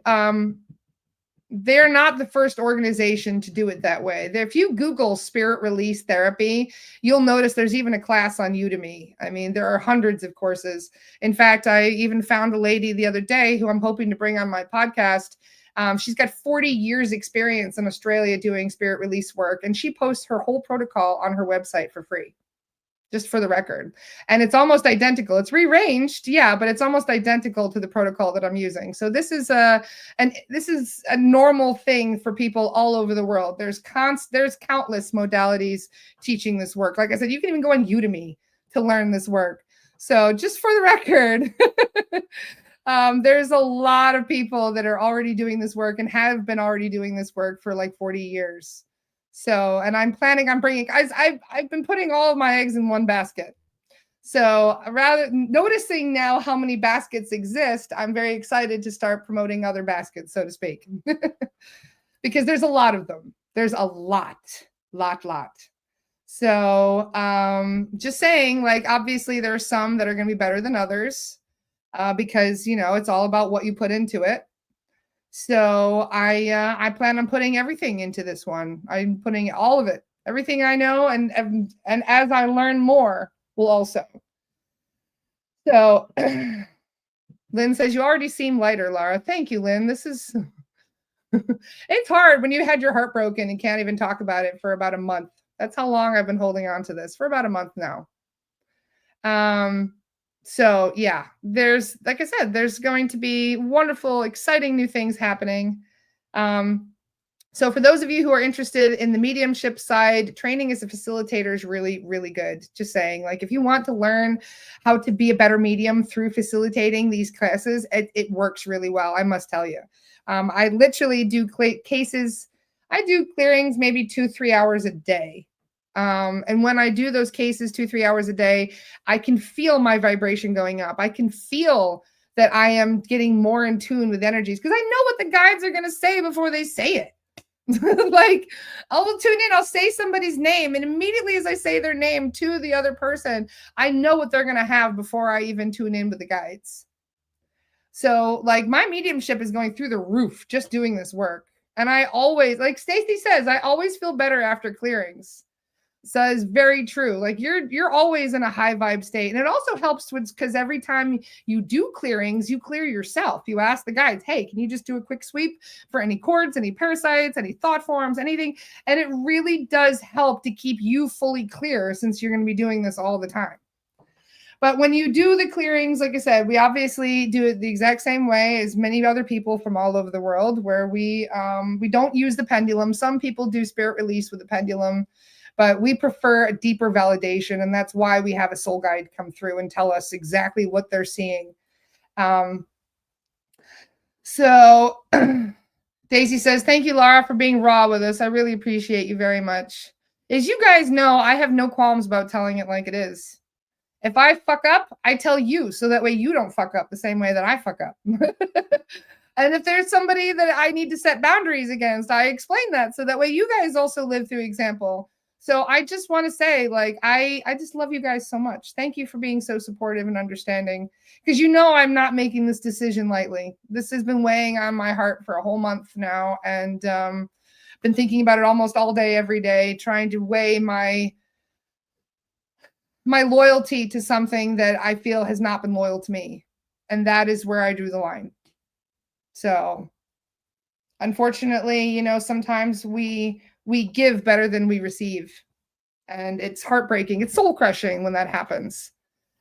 they're not the first organization to do it that way. If you Google spirit release therapy, you'll notice there's even a class on Udemy. I mean, there are hundreds of courses. In fact, I even found a lady the other day who I'm hoping to bring on my podcast. She's got 40 years experience in Australia doing spirit release work, and she posts her whole protocol on her website for free, just for the record. And it's almost identical. It's rearranged, yeah, but it's almost identical to the protocol that I'm using. So this is a normal thing for people all over the world. There's countless modalities teaching this work. Like I said, you can even go on Udemy to learn this work. So just for the record, there's a lot of people that are already doing this work and have been already doing this work for like 40 years. So, and I'm planning on bringing, guys, I've been putting all of my eggs in one basket. So rather noticing now how many baskets exist, I'm very excited to start promoting other baskets, so to speak, because there's a lot of them. There's a lot. So just saying, like, obviously there are some that are going to be better than others because, you know, it's all about what you put into it. So I plan on putting everything into this one. I'm putting all of it, everything I know, and as I learn more, will also. So Lynn says, you already seem lighter, Lara. Thank you, Lynn. This is it's hard when you had your heart broken and can't even talk about it for about a month. That's how long I've been holding on to this, for about a month now. So yeah, there's, like I said, there's going to be wonderful, exciting new things happening. So for those of you who are interested in the mediumship side, training as a facilitator is really, really good. Just saying, like, if you want to learn how to be a better medium through facilitating these classes, it works really well, I must tell you. I literally do cases. I do clearings maybe 2-3 hours a day. And when I do those cases 2-3 hours a day, I can feel my vibration going up. I can feel that I am getting more in tune with energies because I know what the guides are going to say before they say it. Like, I'll tune in, I'll say somebody's name, and immediately as I say their name to the other person, I know what they're going to have before I even tune in with the guides. So, like, my mediumship is going through the roof just doing this work. And I always, like Stacy says, I always feel better after clearings. So it's very true. Like, you're always in a high vibe state. And it also helps with, because every time you do clearings, you clear yourself. You ask the guides, hey, can you just do a quick sweep for any cords, any parasites, any thought forms, anything? And it really does help to keep you fully clear, since you're going to be doing this all the time. But when you do the clearings, like I said, we obviously do it the exact same way as many other people from all over the world, where we don't use the pendulum. Some people do spirit release with the pendulum, but we prefer a deeper validation, and that's why we have a soul guide come through and tell us exactly what they're seeing. So Daisy says, thank you, Lara, for being raw with us. I really appreciate you very much. As you guys know, I have no qualms about telling it like it is. If I fuck up, I tell you, so that way you don't fuck up the same way that I fuck up. And if there's somebody that I need to set boundaries against, I explain that, so that way you guys also live through example. So I just want to say, like, I just love you guys so much. Thank you for being so supportive and understanding, because you know I'm not making this decision lightly. This has been weighing on my heart for a whole month now, and been thinking about it almost all day, every day, trying to weigh my loyalty to something that I feel has not been loyal to me. And that is where I drew the line. So unfortunately, you know, sometimes we give better than we receive. And it's heartbreaking. It's soul crushing when that happens.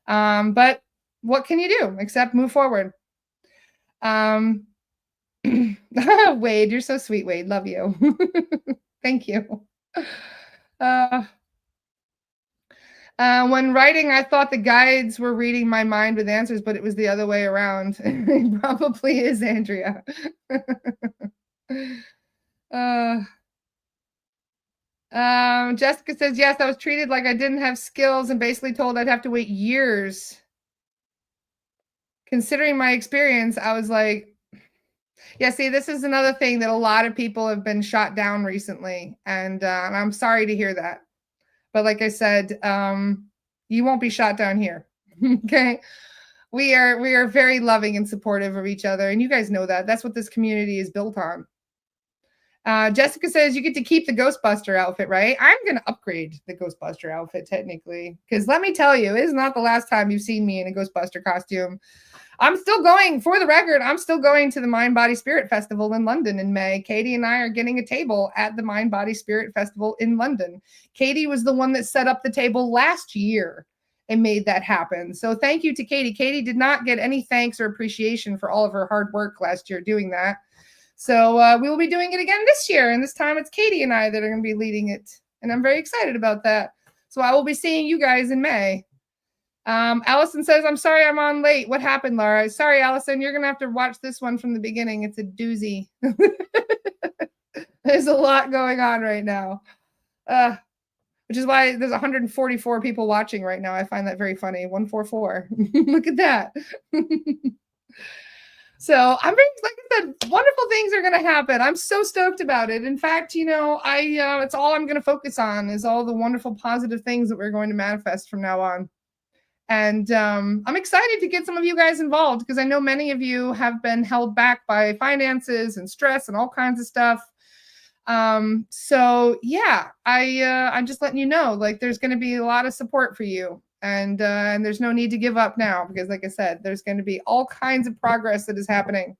But what can you do except move forward? Wade, you're so sweet, Wade. Love you. Thank you. When writing, I thought the guides were reading my mind with answers, but it was the other way around. It probably is, Andrea. Jessica says, yes, I was treated like I didn't have skills and basically told I'd have to wait years. Considering my experience, I was like, yeah, see, this is another thing that a lot of people have been shot down recently. And I'm sorry to hear that. But like I said, you won't be shot down here. Okay. We are very loving and supportive of each other. And you guys know that. That's what this community is built on. Jessica says you get to keep the Ghostbuster outfit, right? I'm going to upgrade the Ghostbuster outfit technically. Because let me tell you, it is not the last time you've seen me in a Ghostbuster costume. I'm still going, for the record, I'm still going to the Mind Body Spirit Festival in London in May. Katie and I are getting a table at the Mind Body Spirit Festival in London. Katie was the one that set up the table last year and made that happen. So thank you to Katie. Katie did not get any thanks or appreciation for all of her hard work last year doing that. So we will be doing it again this year. And this time it's Katie and I that are going to be leading it. And I'm very excited about that. So I will be seeing you guys in May. Allison says, I'm sorry I'm on late. What happened, Laura? Sorry, Allison. You're going to have to watch this one from the beginning. It's a doozy. There's a lot going on right now. Which is why there's 144 people watching right now. I find that very funny. 144. Look at that. So I'm very, like I said, wonderful things are going to happen. I'm so stoked about it. In fact, it's all I'm going to focus on is all the wonderful positive things that we're going to manifest from now on. And I'm excited to get some of you guys involved because I know many of you have been held back by finances and stress and all kinds of stuff. So yeah, I'm just letting you know, like there's going to be a lot of support for you. And there's no need to give up now because, like I said, there's going to be all kinds of progress that is happening.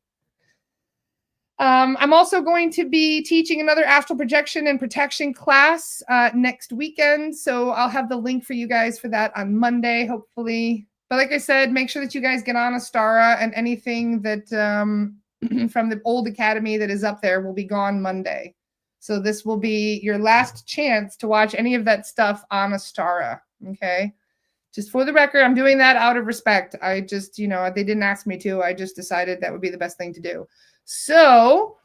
I'm also going to be teaching another astral projection and protection class next weekend. So I'll have the link for you guys for that on Monday, hopefully. But like I said, make sure that you guys get on Astara, and anything that from the old academy that is up there will be gone Monday. So this will be your last chance to watch any of that stuff on Astara. Okay. Just for the record, I'm doing that out of respect. I just, they didn't ask me to. I just decided that would be the best thing to do. So,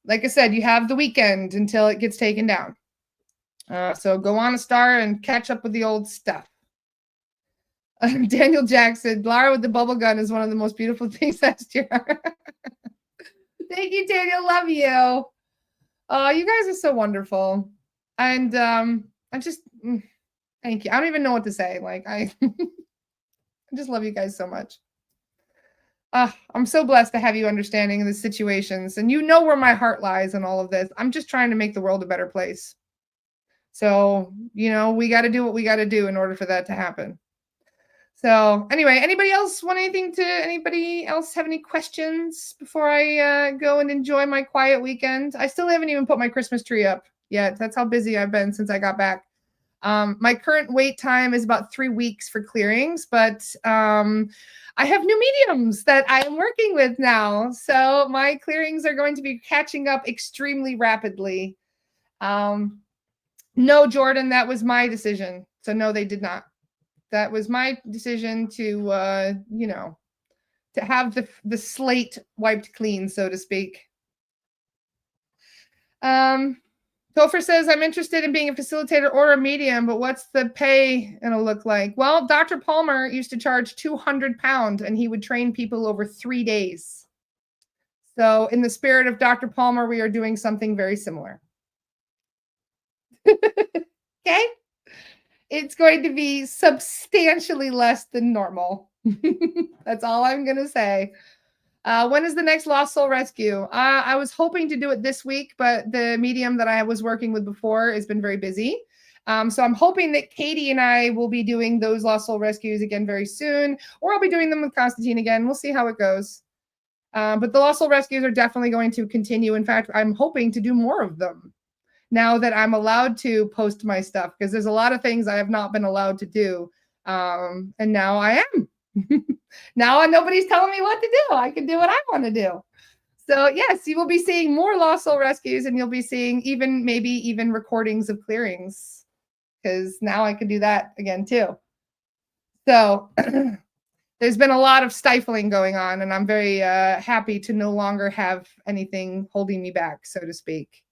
like I said, you have the weekend until it gets taken down. So go on Astara and catch up with the old stuff. Daniel Jackson, Lara with the bubble gun is one of the most beautiful things last year. Thank you, Daniel. Love you. You guys are so wonderful. And I just... Thank you. I don't even know what to say. Like I just love you guys so much. I'm so blessed to have you understanding the situations, and you know where my heart lies in all of this. I'm just trying to make the world a better place. So, we got to do what we got to do in order for that to happen. So anyway, anybody else have any questions before I go and enjoy my quiet weekend? I still haven't even put my Christmas tree up yet. That's how busy I've been since I got back. My current wait time is about 3 weeks for clearings, but I have new mediums that I am working with now. So my clearings are going to be catching up extremely rapidly. No, Jordan, that was my decision. So no, they did not. That was my decision to, to have the slate wiped clean, so to speak. Topher says, I'm interested in being a facilitator or a medium, but what's the pay going to look like? Well, Dr. Palmer used to charge £200 and he would train people over 3 days. So in the spirit of Dr. Palmer, we are doing something very similar. Okay? It's going to be substantially less than normal. That's all I'm going to say. When is the next Lost Soul Rescue? I was hoping to do it this week, but the medium that I was working with before has been very busy. So I'm hoping that Katie and I will be doing those Lost Soul Rescues again very soon, or I'll be doing them with Constantine again. We'll see how it goes. But the Lost Soul Rescues are definitely going to continue. In fact, I'm hoping to do more of them now that I'm allowed to post my stuff, because there's a lot of things I have not been allowed to do. And now I am. Now nobody's telling me what to do. I can do what I want to do. So yes, you will be seeing more Lost Soul Rescues, and you'll be seeing maybe even recordings of clearings, because now I can do that again too. So there's been a lot of stifling going on, and I'm very happy to no longer have anything holding me back, so to speak.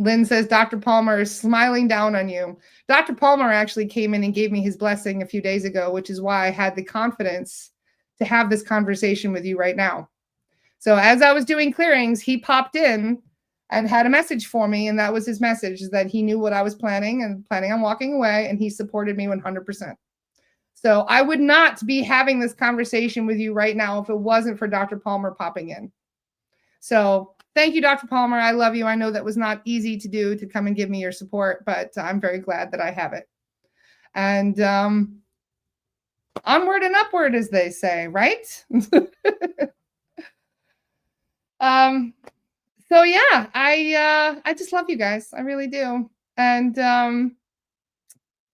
Lynn says, Dr. Palmer is smiling down on you. Dr. Palmer actually came in and gave me his blessing a few days ago, which is why I had the confidence to have this conversation with you right now. So as I was doing clearings, he popped in and had a message for me. And that was his message, is that he knew what I was planning and planning on walking away, and he supported me 100%. So I would not be having this conversation with you right now if it wasn't for Dr. Palmer popping in. So thank you, Dr. Palmer. I love you. I know that was not easy to do, to come and give me your support, but I'm very glad that I have it. And onward and upward, as they say, right? So yeah, I just love you guys. I really do. And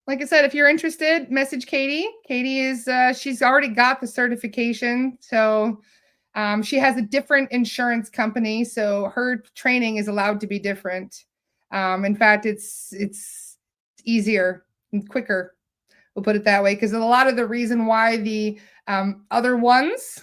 like I said, if you're interested, message Katie. Katie is she's already got the certification. So she has a different insurance company, so her training is allowed to be different. In fact, it's easier and quicker. We'll put it that way, because a lot of the reason why the other ones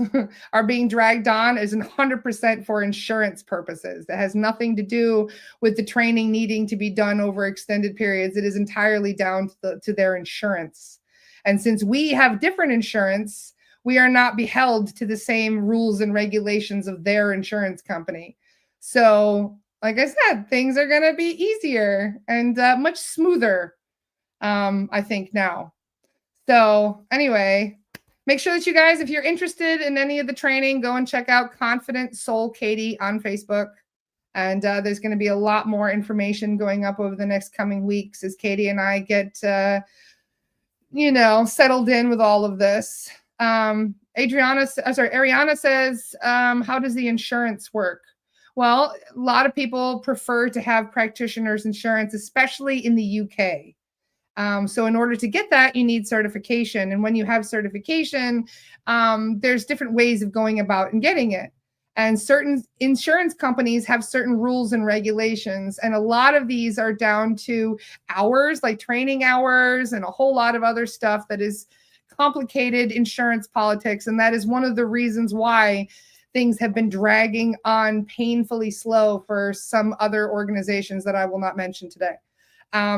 are being dragged on is 100% for insurance purposes. That has nothing to do with the training needing to be done over extended periods. It is entirely down to their insurance. And since we have different insurance, we are not beheld to the same rules and regulations of their insurance company. So, like I said, things are going to be easier and much smoother, I think, now. So anyway, make sure that you guys, if you're interested in any of the training, go and check out Confident Soul Katie on Facebook. And there's going to be a lot more information going up over the next coming weeks as Katie and I get, settled in with all of this. Ariana says, how does the insurance work? Well, a lot of people prefer to have practitioners insurance, especially in the UK. So in order to get that, you need certification. And when you have certification, there's different ways of going about and getting it. And certain insurance companies have certain rules and regulations. And a lot of these are down to hours, like training hours, and a whole lot of other stuff that is complicated insurance politics. And that is one of the reasons why things have been dragging on painfully slow for some other organizations that I will not mention today.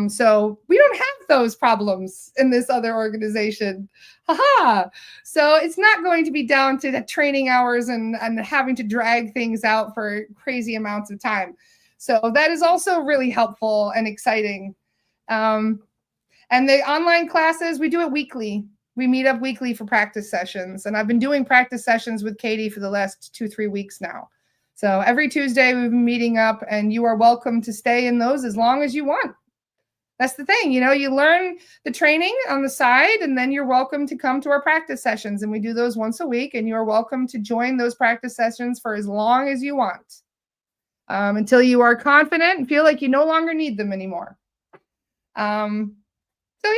So we don't have those problems in this other organization. Haha. So it's not going to be down to the training hours and having to drag things out for crazy amounts of time. So that is also really helpful and exciting. And the online classes, we do it weekly. We meet up weekly for practice sessions. And I've been doing practice sessions with Katie for the last 2-3 weeks now. So every Tuesday we've been meeting up, and you are welcome to stay in those as long as you want. That's the thing, you learn the training on the side, and then you're welcome to come to our practice sessions. And we do those once a week, and you're welcome to join those practice sessions for as long as you want, until you are confident and feel like you no longer need them anymore. So yeah,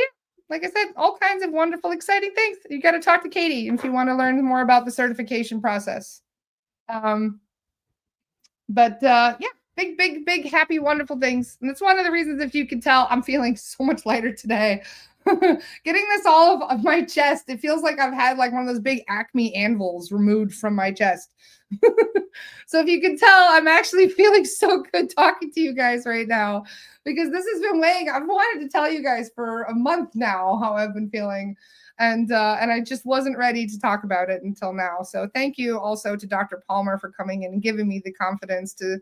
like I said, all kinds of wonderful, exciting things. You got to talk to Katie if you want to learn more about the certification process. But yeah. Big, happy, wonderful things. And it's one of the reasons, if you can tell, I'm feeling so much lighter today. Getting this all of my chest, it feels like I've had like one of those big Acme anvils removed from my chest. So if you can tell, I'm actually feeling so good talking to you guys right now, because this has been weighing. I've wanted to tell you guys for a month now how I've been feeling. And I just wasn't ready to talk about it until now. So thank you also to Dr. Palmer for coming in and giving me the confidence to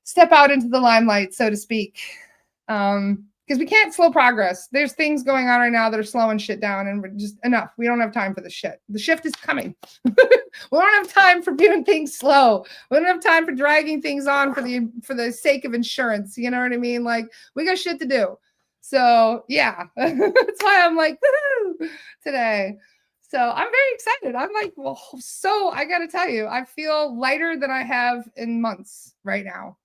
step out into the limelight, so to speak. Because we can't slow progress. There's things going on right now that are slowing shit down, and we're just enough. We don't have time for the shit. The shift is coming. We don't have time for doing things slow. We don't have time for dragging things on for the sake of insurance. You know what I mean? Like, we got shit to do. So yeah, that's why I'm like, woohoo, today. So I'm very excited. I'm like, well, so I got to tell you, I feel lighter than I have in months right now.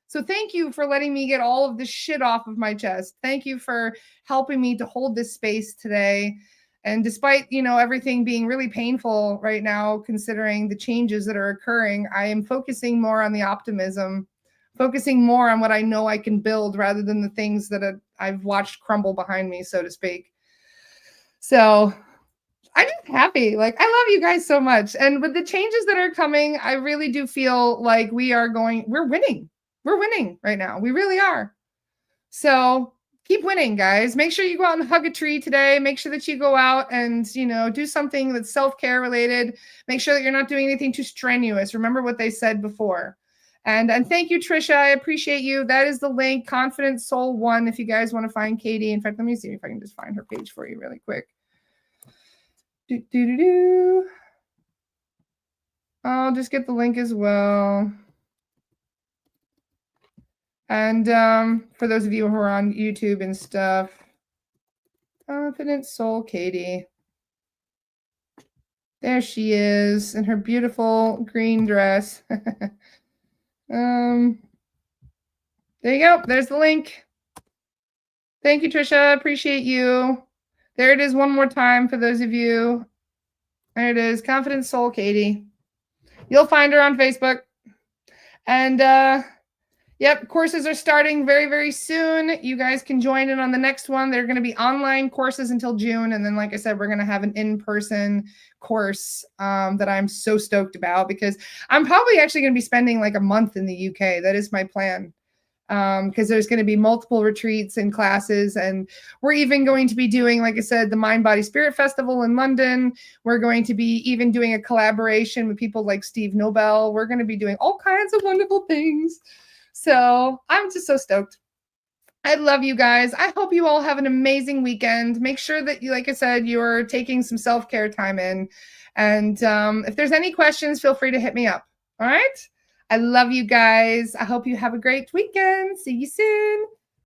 So thank you for letting me get all of this shit off of my chest. Thank you for helping me to hold this space today. And despite, everything being really painful right now, considering the changes that are occurring, I am focusing more on the optimism, focusing more on what I know I can build rather than the things that I've watched crumble behind me, so to speak. So I'm just happy. Like, I love you guys so much. And with the changes that are coming, I really do feel like we're winning. We're winning right now. We really are. So keep winning, guys. Make sure you go out and hug a tree today. Make sure that you go out and, do something that's self-care related. Make sure that you're not doing anything too strenuous. Remember what they said before. And thank you, Trisha. I appreciate you. That is the link, Confident Soul 1, if you guys want to find Katie. In fact, let me see if I can just find her page for you really quick. I'll just get the link as well. And for those of you who are on YouTube and stuff, Confident Soul Katie. There she is in her beautiful green dress. There you go. There's the link. Thank you, Trisha. Appreciate you. There it is one more time for those of you. There it is, Confident Soul Katie. You'll find her on Facebook. And yep, courses are starting very, very soon. You guys can join in on the next one. They're going to be online courses until June. And then, like I said, we're going to have an in-person course that I'm so stoked about, because I'm probably actually going to be spending like a month in the UK. That is my plan, because there's going to be multiple retreats and classes. And we're even going to be doing, like I said, the Mind, Body, Spirit Festival in London. We're going to be even doing a collaboration with people like Steve Nobel. We're going to be doing all kinds of wonderful things. So I'm just so stoked. I love you guys. I hope you all have an amazing weekend. Make sure that you, like I said, you're taking some self-care time in. And if there's any questions, feel free to hit me up. All right. I love you guys. I hope you have a great weekend. See you soon.